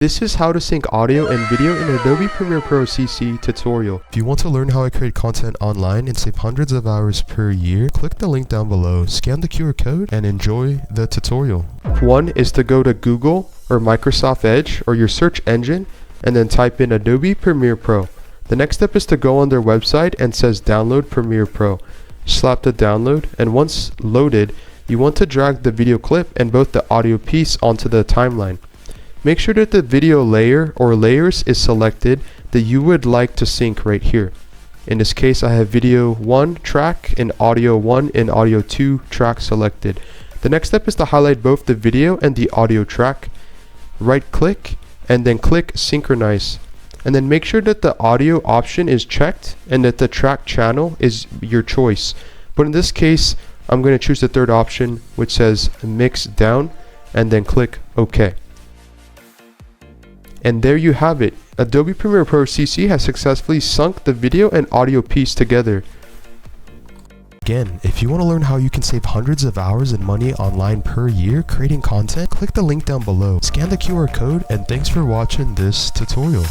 This is how to sync audio and video in Adobe Premiere Pro CC tutorial. If you want to learn how I create content online and save hundreds of hours per year, click the link down below, scan the QR code, and enjoy the tutorial. One is to go to Google or Microsoft Edge or your search engine and then type in Adobe Premiere Pro. The next step is to go on their website and says download Premiere Pro. Slap the download, and once loaded, you want to drag the video clip and both the audio piece onto the timeline. Make sure that the video layer or layers is selected that you would like to sync right here. In this case, I have video 1 track and audio 1 and audio 2 track selected. The next step is to highlight both the video and the audio track. Right click and then click synchronize. And then make sure that the audio option is checked and that the track channel is your choice. But in this case, I'm going to choose the third option, which says mix down, and then click OK. And there you have it. Adobe Premiere Pro CC has successfully sunk the video and audio piece together. Again, if you want to learn how you can save hundreds of hours and money online per year creating content, click the link down below, scan the QR code, and thanks for watching this tutorial.